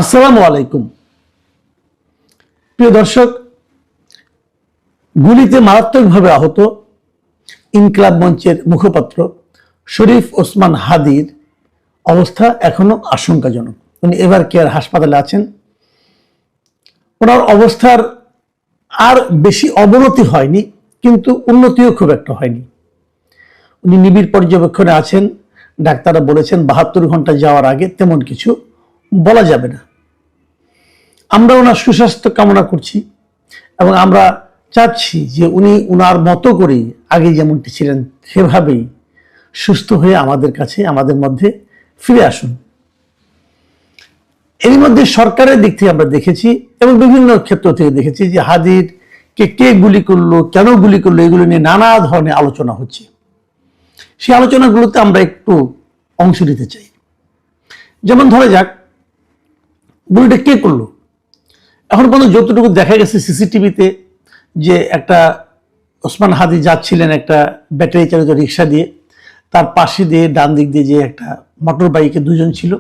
আসসালামু আলাইকুম। প্রিয় দর্শক, গুলিতে মারাত্মকভাবে আহত ইনকিলাব মঞ্চের মুখপাত্র শরীফ ওসমান হাদির অবস্থা এখনো আশঙ্কাজনক। উনি এভার কেয়ার হাসপাতালে আছেন। ওনার অবস্থার আর বেশি অবনতি হয়নি, কিন্তু উন্নতিও খুব একটা হয়নি। উনি নিবিড় পর্যবেক্ষণে আছেন। ডাক্তাররা বলেছেন 72 ঘন্টা যাওয়ার আগে তেমন কিছু বলা যাবে না। আমরা ওনার সুস্বাস্থ্য কামনা করছি এবং আমরা চাচ্ছি যে উনি ওনার মতো করেই আগে যেমনটি ছিলেন সেভাবেই সুস্থ হয়ে আমাদের কাছে, আমাদের মধ্যে ফিরে আসুন। এর মধ্যে সরকারের দিক থেকে আমরা দেখেছি এবং বিভিন্ন ক্ষেত্র থেকে দেখেছি যে হাদির কে গুলি করলো, কেন গুলি করলো, এগুলো নিয়ে নানা ধরনের আলোচনা হচ্ছে। সেই আলোচনাগুলোতে আমরা একটু অংশ নিতে চাই। যেমন ধরা যাক, গুলিটা কে করলো। এখন পর্যন্ত যতটুকু দেখা গেছে সিসিটিভিতে, যে একটা ওসমান হাদি যাচ্ছিলেন একটা ব্যাটারি চালিত রিক্সা দিয়ে, তার পাশে দিয়ে ডান দিক দিয়ে যে একটা মোটর বাইকে দুজন ছিল,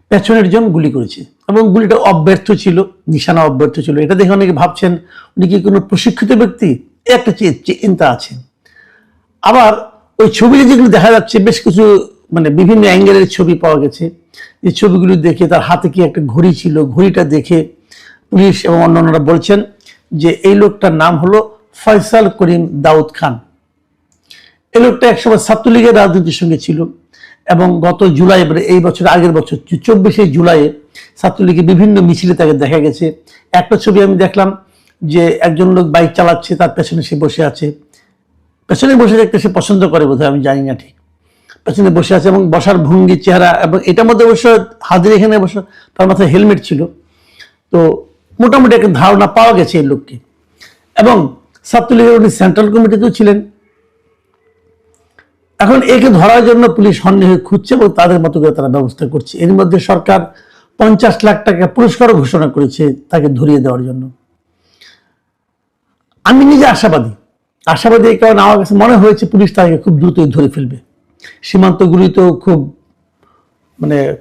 পেছনের জন গুলি করেছে এবং গুলিটা অব্যর্থ ছিল, নিশানা অব্যর্থ ছিল। এটা দেখে অনেকে ভাবছেন উনি কি কোনো প্রশিক্ষিত ব্যক্তি, একটা চিন্তা আছে। আবার ওই ছবিতে যেগুলো দেখা যাচ্ছে, বেশ কিছু বিভিন্ন অ্যাঙ্গেলের ছবি পাওয়া গেছে। এই ছবিগুলো দেখে তার হাতে কি একটা ঘড়ি ছিল, ঘড়িটা দেখে পুলিশ এবং অন্যান্যরা বলছেন যে এই লোকটার নাম হলো ফয়সাল করিম দাউদ খান। এই লোকটা একসময় ছাত্রলীগের রাজনীতির সঙ্গে ছিল এবং গত জুলাই, এই বছর আগের বছর 24শে জুলাইয়ে ছাত্রলীগের বিভিন্ন মিছিলে তাকে দেখা গেছে। একটা ছবি আমি দেখলাম যে একজন লোক বাইক চালাচ্ছে, তার পেছনে সে বসে আছে। পেছনে বসে দেখতে সে পছন্দ করে বোধহয়, আমি জানি না ঠিক। পেছনে বসে আছে এবং বসার ভঙ্গি, চেহারা, এবং এটার মধ্যে অবশ্য হাজির এখানে বসে তার মাথায় হেলমেট ছিল। তো মোটামুটি একটা ধারণা পাওয়া গেছে এই লোককে। এবং ছাত্রলীগের উনি সেন্ট্রাল কমিটিতেও ছিলেন। এখন একে ধরার জন্য পুলিশ সন্দেহে খুঁজছে এবং তাদের মতো করে তারা ব্যবস্থা করছে। এর মধ্যে সরকার 50 লাখ টাকা পুরস্কারও ঘোষণা করেছে তাকে ধরিয়ে দেওয়ার জন্য। আমি নিজে আশাবাদী এই কারণে আমার কাছে মনে হয়েছে পুলিশ তাকে খুব দ্রুতই ধরে ফেলবে। সীমান্তগুলিতেও খুব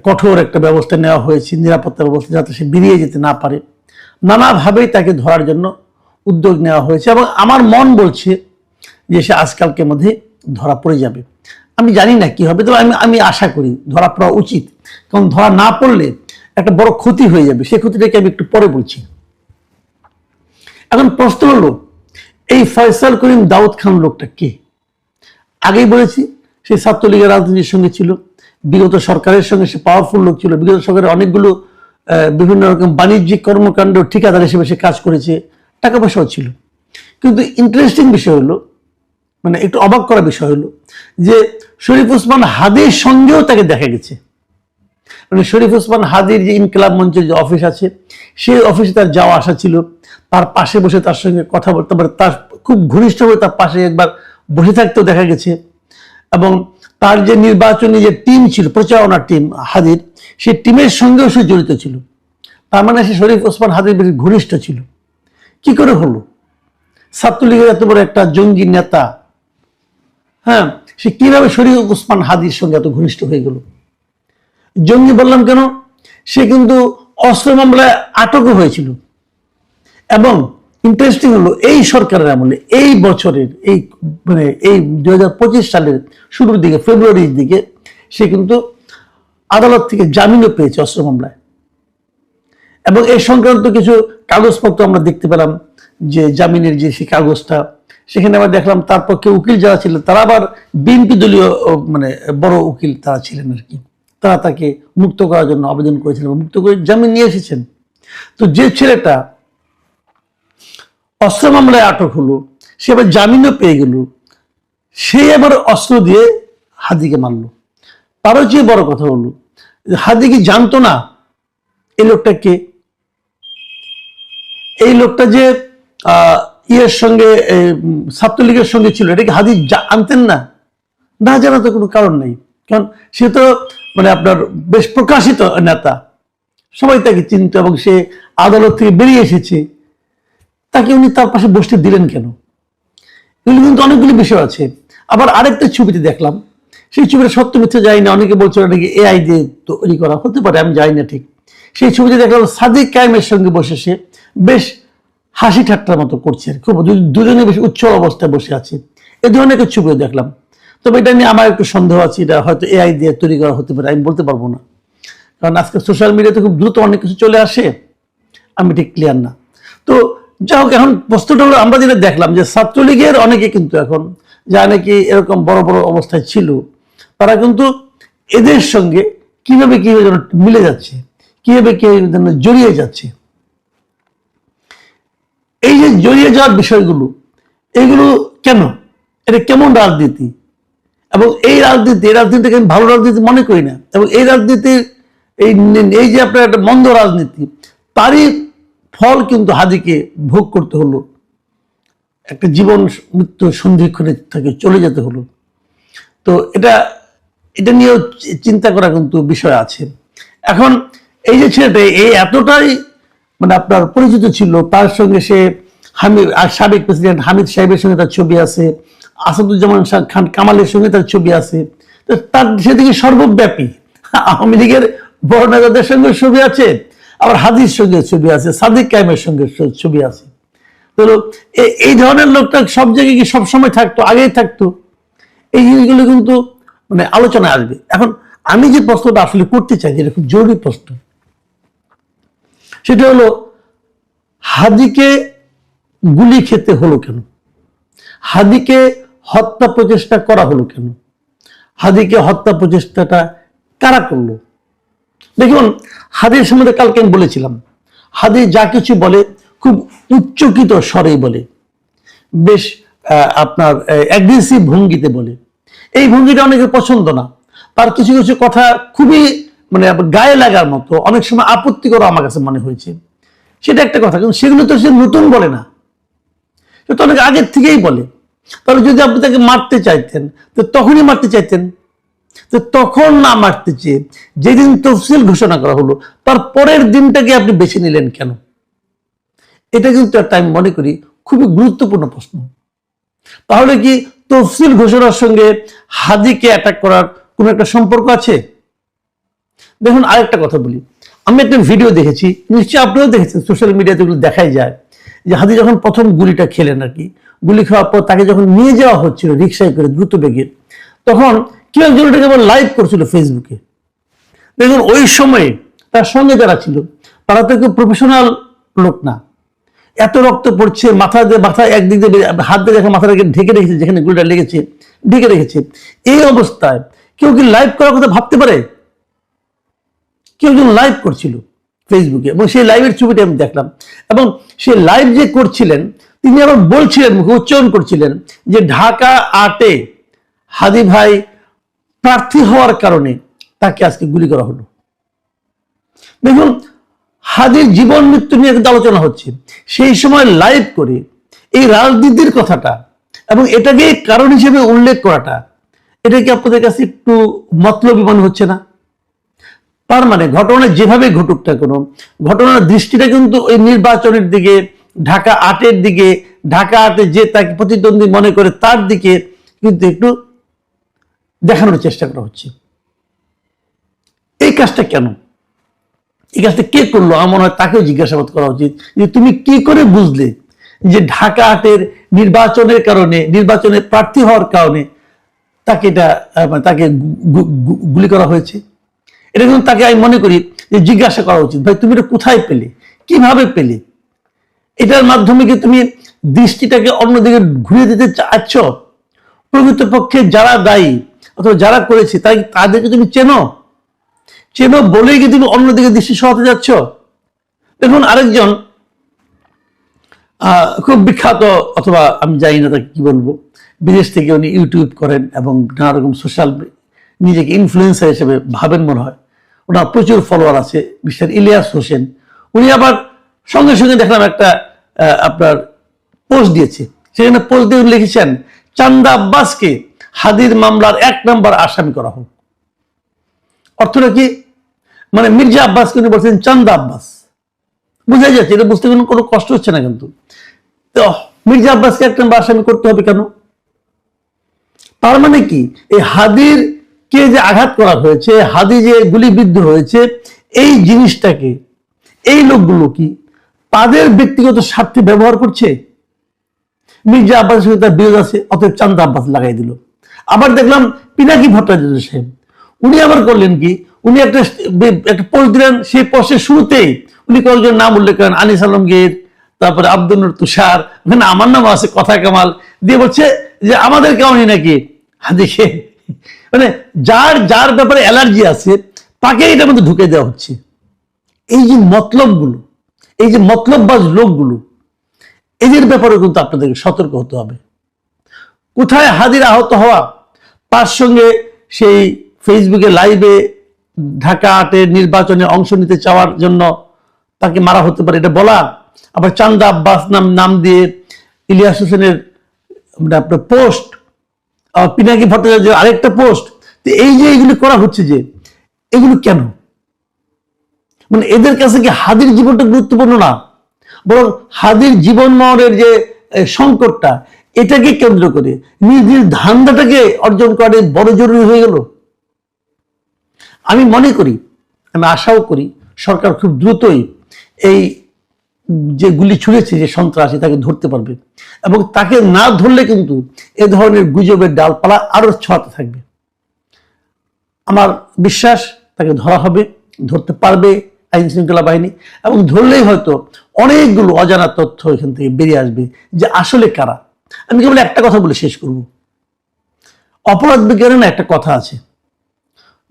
কঠোর একটা ব্যবস্থা নেওয়া হয়েছে, নিরাপত্তা ব্যবস্থা, যাতে সে বেরিয়ে যেতে না পারে। নানাভাবেই তাকে ধরার জন্য উদ্যোগ নেওয়া হয়েছে এবং আমার মন বলছে যে সে আজকালকের মধ্যে ধরা পড়ে যাবে। আমি জানি না কি হবে, তবে আমি আশা করি ধরা পড়া উচিত, কারণ ধরা না পড়লে একটা বড় ক্ষতি হয়ে যাবে। সেই ক্ষতিটাকে আমি একটু পরে বলছি। এখন প্রশ্ন হলো, এই ফয়সাল করিম দাউদ খান লোকটা কে? আগেই বলেছি, সেই ছাত্রলীগের রাজনীতির সঙ্গে ছিল, বিগত সরকারের সঙ্গে সে পাওয়ারফুল লোক ছিল। বিগত সরকারের অনেকগুলো বিভিন্ন রকম বাণিজ্যিক কর্মকাণ্ড ঠিকাদার হিসেবে সে কাজ করেছে, টাকা পয়সাও ছিল। কিন্তু ইন্টারেস্টিং বিষয় হলো, একটু অবাক করা বিষয় হলো যে শরীফ ওসমান হাদির সঙ্গেও তাকে দেখা গেছে। শরীফ ওসমান হাদির যে ইনকিলাব মঞ্চের যে অফিস আছে, সেই অফিসে তার যাওয়া আসা ছিল। তার পাশে বসে তার সঙ্গে কথা বলতে পারে, তার খুব ঘনিষ্ঠভাবে তার পাশে একবার বসে থাকতেও দেখা গেছে। এবং তার যে নির্বাচনী যে টিম ছিল, প্রচারণা টিম হাদির, সেই টিমের সঙ্গেও সে জড়িত ছিল। তার মানে সে শরীফ ওসমান হাদির বেশি ঘনিষ্ঠ ছিল। কি করে হলো? ছাত্রলীগের এত বড় একটা জঙ্গি নেতা, হ্যাঁ, সে কিভাবে শরীফ ওসমান হাদির সঙ্গে এত ঘনিষ্ঠ হয়ে গেল? জঙ্গি বললাম কেন? সে কিন্তু অস্ত্র মামলায় আটকও হয়েছিল। এবং ইন্টারেস্টিং হলো, এই সরকারের আমলে, এই বছরের এই 2025 সালের শুরুর দিকে, ফেব্রুয়ারির দিকে, সে কিন্তু আদালত থেকে জামিনও পেয়েছে অস্ত্র মামলায়। এবং এই সংক্রান্ত কিছু কাগজপত্র আমরা দেখতে পেলাম, যে জামিনের যে সেই কাগজটা, সেখানে আবার দেখলাম তার পক্ষে উকিল যারা ছিলেন তারা আবার বিএনপি দলীয় বড় উকিল তারা ছিলেন আর কি। তারা তাকে মুক্ত করার জন্য আবেদন করেছিলেন, মুক্ত করে জামিন নিয়ে এসেছেন। তো যে ছেলেটা অস্ত্র মামলায় আটক হলো, সে আবার জামিনও পেয়ে গেল, সে আবার অস্ত্র দিয়ে হাদিকে মারল। তারও চেয়ে বড় কথা হলো, হাদি কি জানতো না এই লোকটা কে? এই লোকটা যে ইয়ের সঙ্গে, ছাত্রলীগের সঙ্গে ছিল, এটা কি হাদি আনতেন না? না জানা তো কোনো কারণ নেই, কারণ সে তো আপনার বেশ প্রকাশিত নেতা, সবাই তাকে চিনত এবং সে আদালত থেকে বেরিয়ে এসেছে। তাকে উনি তার পাশে বসতে দিলেন কেন? এগুলো কিন্তু অনেকগুলো বিষয় আছে। আবার আরেকটা ছবিতে দেখলাম, সেই ছবিটা সত্য মিথ্যে জানি না, অনেকে বলছে নাকি এআই দিয়ে তৈরি করা হতে পারে, আমি জানি না ঠিক। সেই ছবিতে দেখলাম সাদিক কায়েমের সঙ্গে বসে সে বেশ হাসি ঠাট্টার মতো করছে, খুব দুজনে বেশ উচ্ছল অবস্থায় বসে আছে। এ ধরনের একটা ছবিও দেখলাম। তবে এটা নিয়ে আমার একটু সন্দেহ আছে, এটা হয়তো এআই দিয়ে তৈরি করা হতে পারে, আমি বলতে পারবো না, কারণ আজকে সোশ্যাল মিডিয়াতে খুব দ্রুত অনেক কিছু চলে আসে, আমি ঠিক ক্লিয়ার না। তো যাই হোক, এখন প্রশ্নটা হলো, আমরা যেটা দেখলাম যে ছাত্রলীগের অনেকে কিন্তু এখন যা নাকি এরকম বড় বড় অবস্থায় ছিল, তারা কিন্তু এদের সঙ্গে কিভাবে যেন মিলে যাচ্ছে, কিভাবে যেন জড়িয়ে যাচ্ছে। এই যে জড়িয়ে যাওয়ার বিষয়গুলো, এইগুলো কেন, এটা কেমন রাজনীতি, এবং এই রাজনীতিকে আমি ভালো রাজনীতি মনে করি না, এবং এই রাজনীতির এই যে আপনার একটা মন্দ রাজনীতি, তারই ফল কিন্তু হাদিকে ভোগ করতে হলো, একটা জীবন মৃত্যু সন্ধিক্ষণে থেকে চলে যেতে হলো। তো এটা নিয়েও চিন্তা করা কিন্তু বিষয় আছে। এখন এই যে ছেলেটা এই এতটাই মানে আপনার পরিচিত ছিল, তার সঙ্গে সে সাবেক প্রেসিডেন্ট হামিদ সাহেবের সঙ্গে তার ছবি আছে, আসাদুজ্জামান খান কামালের সঙ্গে তার ছবি আছে, তো তার সেদিকে সর্বব্যাপী আওয়ামী লীগের বড় নেতাদের সঙ্গে ছবি আছে, আবার হাদির সঙ্গে ছবি আছে, সাদিক কায়েমের সঙ্গে ছবি আছে। তো এই ধরনের লোকটা সব জায়গায় কি সবসময় থাকতো, আগেই থাকতো, এই জিনিসগুলো কিন্তু মানে আলোচনায় আসবে। এখন আমি যে প্রশ্নটা আসলে করতে চাই, যেটা খুব জরুরি প্রশ্ন, সেটা হলো হাদিকে গুলি খেতে হলো কেন, হাদিকে হত্যা প্রচেষ্টা করা হলো কেন, হাদিকে হত্যা প্রচেষ্টাটা কারা করলো? দেখুন, হাদির সম্বন্ধে কালকে আমি বলেছিলাম, হাদি যা কিছু বলে খুব উচ্চকিত স্বরেই বলে, বেশ আপনার অ্যাগ্রেসিভ ভঙ্গিতে বলে। এই ভঙ্গিটা অনেকের পছন্দ না, তার কিছু কিছু কথা খুবই মানে গায়ে লাগার মতো, অনেক সময় আপত্তিকর আমার কাছে মনে হয়েছে। সেটা একটা কথা, কিন্তু সেগুলো তো সে নতুন বলে না, সে তো অনেক আগের থেকেই বলে। তাহলে যদি আপনি তাকে মারতে চাইতেন, তো তখনই মারতে চাইতেন, তো তখন না মারতে চেয়ে যেদিন তফসিল ঘোষণা করা হলো তার পরের দিনটাকে আপনি বেছে নিলেন কেন? এটা কিন্তু একটা আমি মনে করি খুবই গুরুত্বপূর্ণ প্রশ্ন। তাহলে কি তফসিল ঘোষণার সঙ্গে হাদিকে অ্যাটাক করার কোন একটা সম্পর্ক আছে? দেখুন, আরেকটা কথা বলি, আমি একটা ভিডিও দেখেছি, নিশ্চয়ই আপনিও দেখেছেন, সোশ্যাল মিডিয়াতে এগুলো দেখাই যায়, যে হাদি যখন প্রথম গুলিটা খেলেন আর কি, গুলি খাওয়ার পর তাকে যখন নিয়ে যাওয়া হচ্ছিল রিক্সায় করে দ্রুত বেগে, তখন কেউ একজন এটাকে আবার লাইভ করছিল ফেসবুকে। দেখুন, ওই সময়ে তার সঙ্গে যারা ছিল তারা তো কেউ প্রফেশনাল লোক না, এত রক্ত পড়ছে, মাথা একদিক দিয়ে হাত দিয়ে দেখে মাথাটাকে ঢেকে রেখেছে, যেখানে গুলিটা লেগেছে ঢেকে রেখেছে। এই অবস্থায় কেউ কি লাইভ করার কথা ভাবতে পারে? কেউ একজন লাইভ করছিল ফেসবুকে, এবং সেই লাইভের ছবিটা আমি দেখলাম, এবং সেই লাইভ যে করছিলেন তিনি আবার বলছিলেন, মুখে উচ্চারণ করছিলেন যে ঢাকা 8-এ হাদি ভাই প্রার্থী হওয়ার কারণে তাকে আজকে গুলি করা হলো। দেখুন, হাদির জীবন মৃত্যু নিয়ে কিন্তু আলোচনা হচ্ছে, সেই সময় লাইভ করে এই রাজনীতির কথাটা এবং এটাকে কারণ হিসেবে উল্লেখ করাটা, এটা কি আপনাদের কাছে একটু মতলবী মনে হচ্ছে না? তার মানে ঘটনা যেভাবে ঘটুক না কোনো, ঘটনার দৃষ্টিটা কিন্তু ওই নির্বাচনের দিকে, ঢাকা 8-এর দিকে, ঢাকা 8-এ যে তাকে প্রতিদ্বন্দ্বী মনে করে তার দিকে কিন্তু একটু দেখানোর চেষ্টা করা হচ্ছে। এই কাজটা কেন, এই কাজটা কে করলো? আমার মনে হয় তাকেও জিজ্ঞাসাবাদ করা উচিত যে তুমি কি করে বুঝলে যে ঢাকা 8-এর নির্বাচনের কারণে, নির্বাচনে প্রার্থী হওয়ার কারণে তাকে গুলি করা হয়েছে? এটা কিন্তু তাকে আমি মনে করি যে জিজ্ঞাসা করা উচিত, ভাই তুমি এটা কোথায় পেলে, কিভাবে পেলে? এটার মাধ্যমে কি তুমি দৃষ্টিটাকে অন্যদিকে ঘুরিয়ে দিতে চাচ্ছ? প্রকৃতপক্ষে যারা দায়ী অথবা যারা করেছে তাদেরকে তুমি চেনো বলেই কি তুমি অন্যদিকে দৃষ্টি সরাতে যাচ্ছ? দেখুন, আরেকজন খুব বিখ্যাত, অথবা আমি জানি না তাকে কি বলবো, বিদেশ থেকে উনি ইউটিউব করেন এবং নানা রকম সোশ্যাল, নিজেকে ইনফ্লুয়েন্সার হিসেবে ভাবেন মনে হয়, ওনার প্রচুর ফলোয়ার আছে, মিস্টার ইলিয়াস হোসেন। উনি আবার সঙ্গে সঙ্গে দেখলাম একটা আপনার পোস্ট দিয়েছে, সেখানে পোস্ট দিয়ে লিখেছেন চান্দা আব্বাসকে হাদির মামলার 1 নম্বর আসামি করা হোক। অর্থটা কি? মানে মির্জা আব্বাসকে উনি বলছেন চান্দা আব্বাস, বুঝাই যাচ্ছে, এটা বুঝতে কোনো কষ্ট হচ্ছে না। কিন্তু তো মির্জা আব্বাসকে 1 নম্বর আসামি করতে হবে কেন? তার মানে কি এই হাদির কে যে আঘাত করা হয়েছে, হাদি যে গুলিবিদ্ধ হয়েছে, এই জিনিসটাকে এই লোকগুলো কি তাদের ব্যক্তিগত স্বার্থে ব্যবহার করছে? মির্জা আব্বাসের সঙ্গে তার বিরোধ আছে, অতএব চান্দা আব্বাস লাগাই দিল। আবার দেখলাম পিনাকি ভট্টাচার্য সাহেব, উনি আবার করলেন কি, উনি একটা পোস্ট দিলেন, সেই পোস্টের শুরুতেই উনি কয়েকজন নাম উল্লেখ করেন, আনিস আলমগীর, তারপরে আব্দুল নূর তুষার, ওখানে আমার নাম আছে, কথা কামাল দিয়ে বলছে যে আমাদের কেমনই নাকি হাদিকে, মানে যার যার ব্যাপারে অ্যালার্জি আছে তাকে এটার মধ্যে ঢুকে দেওয়া হচ্ছে। এই যে মতলবগুলো, এই যে মতলববাজ লোকগুলো, এদের ব্যাপারে কিন্তু আপনাদেরকে সতর্ক হতে হবে। কোথায় হাদির আহত হওয়া, তার সঙ্গে সেই ফেসবুকে লাইভে ঢাকা ৮-এর নির্বাচনে অংশ নিতে চাওয়ার জন্য তাকে মারা হতে পারে এটা বলা, আবার চান্দা আব্বাস নাম দিয়ে ইলিয়াস হোসেনের আপনার পোস্ট, পিনাকি ভট্টাচার্যের আরেকটা পোস্ট, তো এই যে এগুলি করা হচ্ছে, যে এগুলো কেন? মানে এদের কাছে কি হাদির জীবনটা গুরুত্বপূর্ণ না, বরং হাদির জীবন মরণের যে সংকটটা, এটাকে কেন্দ্র করে নিজের ধান্দাটাকে অর্জন করে বড় জরুরি হয়ে গেল। আমি মনে করি, আমি আশাও করি সরকার খুব দ্রুতই এই যে গুলি ছুঁড়েছে যে সন্ত্রাসী, তাকে ধরতে পারবে, এবং তাকে না ধরলে কিন্তু এ ধরনের গুজবের ডালপালা আরো ছড়াতে থাকবে। আমার বিশ্বাস তাকে ধরা হবে, ধরতে পারবে আইন শৃঙ্খলা বাহিনী, এবং ধরলেই হয়তো অনেকগুলো অজানা তথ্য এখান থেকে বেরিয়ে আসবে যে আসলে কারা। আমি কেবল একটা কথা বলে শেষ করব, অপরাধ বিজ্ঞানে না একটা কথা আছে,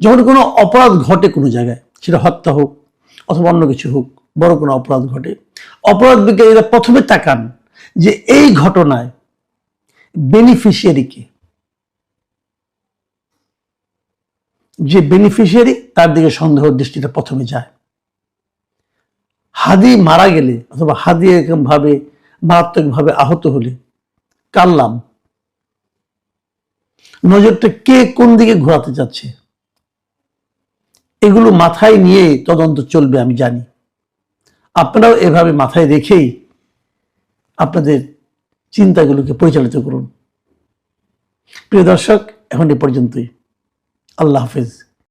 যখন কোনো অপরাধ ঘটে কোনো জায়গায়, সেটা হত্যা হোক অথবা অন্য কিছু হোক, বড় কোনো অপরাধ ঘটে, অপরাধ বিজ্ঞানীরা প্রথমে তাকান যে এই ঘটনায় বেনিফিশিয়ারি কে, যে বেনিফিশিয়ারি তার দিকে সন্দেহ দৃষ্টিটা প্রথমে যায়। হাদি মারা গেলে অথবা হাদি এরকম ভাবে মারাত্মকভাবে আহত হলে কার লাভ? নজরটা কে কোন দিকে ঘোরাতে যাচ্ছে, এগুলো মাথায় নিয়ে তদন্ত চলবে আমি জানি। আপনারাও এভাবে মাথায় রেখেই আপনাদের চিন্তাগুলোকে পরিচালিত করুন। প্রিয় দর্শক, এখন এ পর্যন্তই। আল্লাহ হাফেজ।